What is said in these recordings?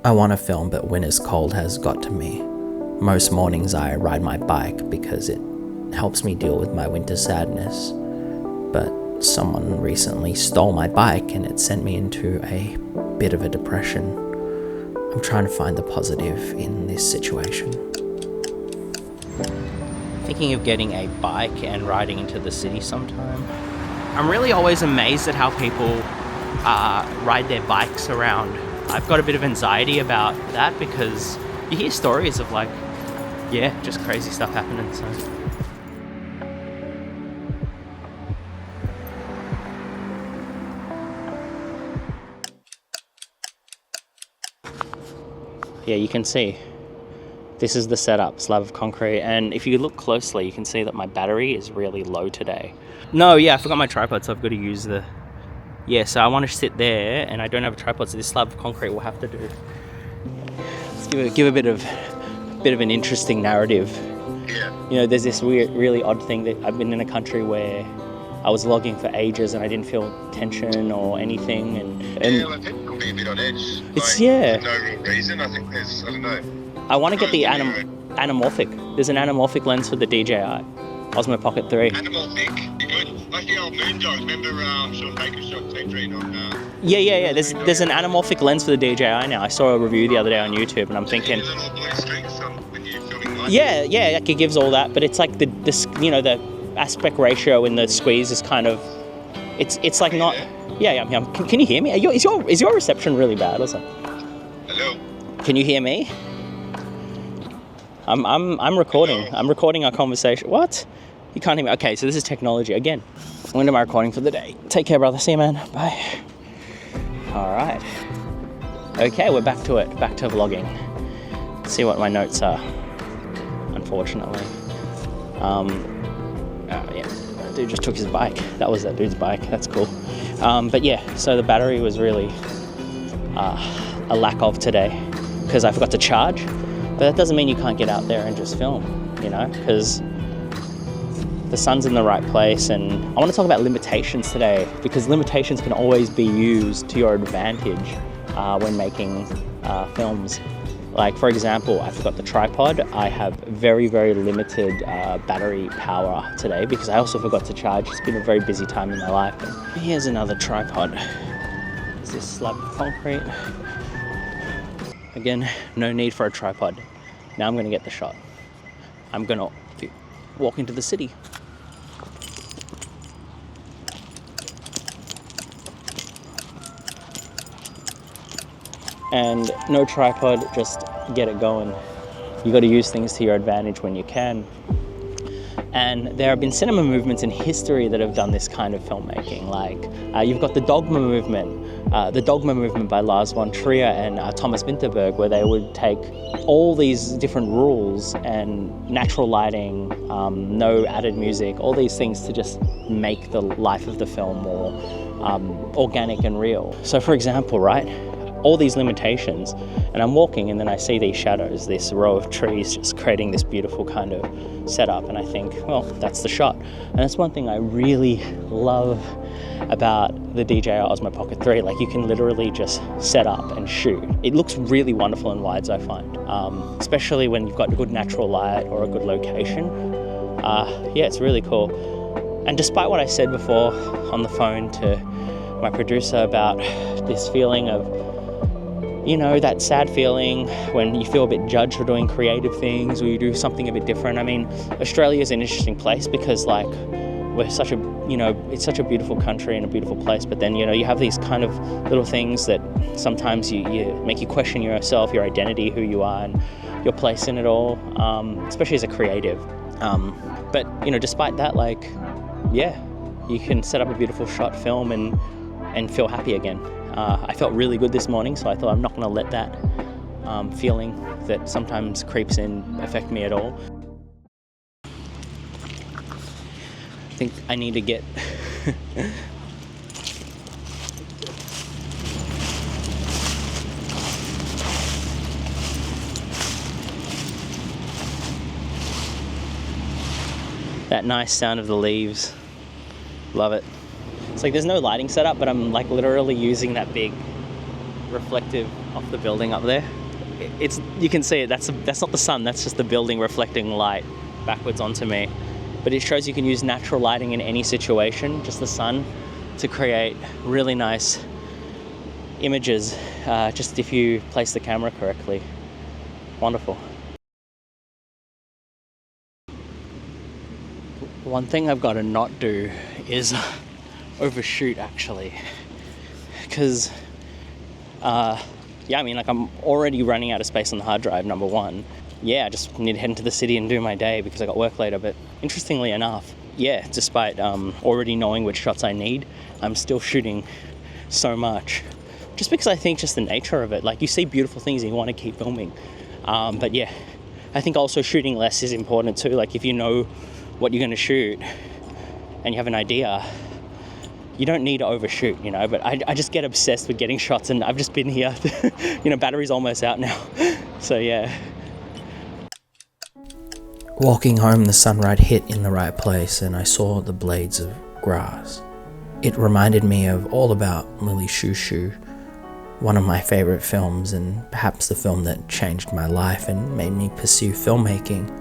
I want to film, but winter's cold has got to me. Most mornings I ride my bike because it helps me deal with my winter sadness. But someone recently stole my bike and it sent me into a bit of a depression. I'm trying to find the positive in this situation. Thinking of getting a bike and riding into the city sometime. I'm really always amazed at how people ride their bikes around. I've got a bit of anxiety about that because you hear stories of like, yeah, just crazy stuff happening. So yeah, you can see this is the setup, slab of concrete, and if you look closely you can see that my battery is really low today. No, yeah, I forgot my tripod, so I've got to use the... Yeah, so I want to sit there and I don't have a tripod, so this slab of concrete will have to do. Let's give a bit of an interesting narrative. Yeah. You know, there's this weird, really odd thing that I've been in a country where I was logging for ages and I didn't feel tension or anything, and Yeah, like people can be a bit on edge. It's- like, yeah. For no real reason. I think there's, I don't know. I want to get the Anyway. anamorphic. There's an anamorphic lens for the DJI Osmo Pocket 3. Animal thick. Good. Like the old moon dogs. Remember Sean Baker shot T3 on... Yeah. There's an anamorphic lens for the DJI now. I saw a review the other day on YouTube, and I'm thinking, There's little blue streaks on when you're filming light. yeah, like it gives all that, but it's like the the aspect ratio in the squeeze is kind of, it's like not. Yeah. Can you hear me? Is your reception really bad or something? Hello. Can you hear me? I'm recording. Hello? I'm recording our conversation. What? You can't hear me? Okay, so this is technology again. When am I recording for the day? Take care, brother. See you, man. Bye. All right. Okay, we're back to it. Back to vlogging. Let's see what my notes are. Unfortunately. Yeah. That dude just took his bike. That was that dude's bike. That's cool. But yeah, so the battery was really a lack of today because I forgot to charge. But that doesn't mean you can't get out there and just film, you know, because the sun's in the right place. And I want to talk about limitations today because limitations can always be used to your advantage when making films. Like, for example, I forgot the tripod. I have very, very limited battery power today because I also forgot to charge. It's been a very busy time in my life. And here's another tripod. Is this slab of concrete? Again, no need for a tripod. Now I'm going to get the shot. I'm going to walk into the city. And no tripod, just get it going. You got to use things to your advantage when you can. And there have been cinema movements in history that have done this kind of filmmaking. Like you've got the Dogma movement by Lars von Trier and Thomas Vinterberg, where they would take all these different rules and natural lighting, no added music, all these things to just make the life of the film more organic and real. So for example, right, all these limitations, and I'm walking and then I see these shadows, this row of trees just creating this beautiful kind of setup, and I think, well, that's the shot. And that's one thing I really love about the DJI Osmo Pocket 3. Like, you can literally just set up and shoot. It looks really wonderful in wides, I find, especially when you've got a good natural light or a good location. Yeah, it's really cool. And despite what I said before on the phone to my producer about this feeling of, you know, that sad feeling when you feel a bit judged for doing creative things or you do something a bit different. I mean, Australia is an interesting place because, like, we're such a, you know, it's such a beautiful country and a beautiful place, but then, you know, you have these kind of little things that sometimes you make you question yourself, your identity, who you are, and your place in it all, especially as a creative. But, you know, despite that, like, yeah, you can set up a beautiful shot film and feel happy again. I felt really good this morning, so I thought I'm not going to let that feeling that sometimes creeps in affect me at all. I think I need to get that nice sound of the leaves. Love it. It's like there's no lighting setup, but I'm like literally using that big reflective of the building up there. It's, you can see it, that's not the sun, that's just the building reflecting light backwards onto me. But it shows you can use natural lighting in any situation, just the sun, to create really nice images, just if you place the camera correctly. Wonderful. One thing I've got to not do is overshoot, actually, because yeah, I mean, like, I'm already running out of space on the hard drive, number one. Yeah, I just need to head into the city and do my day because I got work later. But interestingly enough, yeah, despite already knowing which shots I need, I'm still shooting so much. Just because I think just the nature of it, like, you see beautiful things and you want to keep filming. But yeah, I think also shooting less is important too. Like, if you know what you're going to shoot and you have an idea, you don't need to overshoot, you know. But I just get obsessed with getting shots, and I've just been here. You know, battery's almost out now. So yeah. Walking home, the sunlight hit in the right place and I saw the blades of grass. It reminded me of All About Lily Shoo Shoo, one of my favourite films, and perhaps the film that changed my life and made me pursue filmmaking.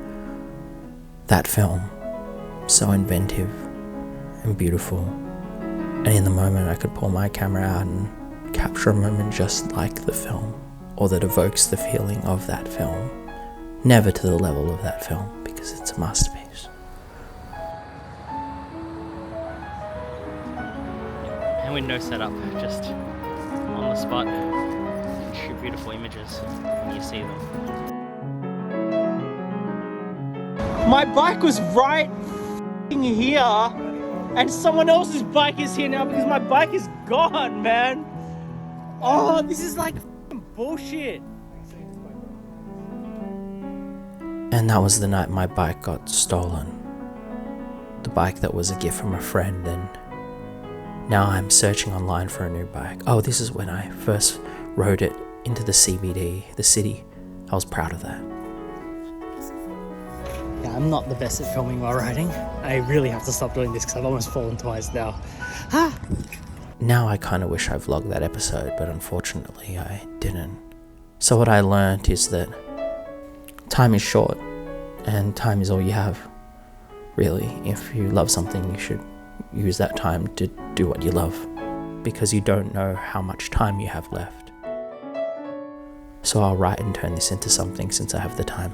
That film, so inventive and beautiful, and in the moment I could pull my camera out and capture a moment just like the film, or that evokes the feeling of that film. Never to the level of that film, because it's a masterpiece. And with no setup, just on the spot, and shoot beautiful images when you see them. My bike was right here, and someone else's bike is here now because my bike is gone, man. Oh, this is like bullshit. And that was the night my bike got stolen. The bike that was a gift from a friend, and now I'm searching online for a new bike. Oh, this is when I first rode it into the CBD, the city. I was proud of that. Yeah, I'm not the best at filming while riding. I really have to stop doing this because I've almost fallen twice now. Now I kind of wish I vlogged that episode, but unfortunately I didn't. So what I learned is that time is short, and time is all you have. Really, if you love something, you should use that time to do what you love, because you don't know how much time you have left. So I'll write and turn this into something since I have the time.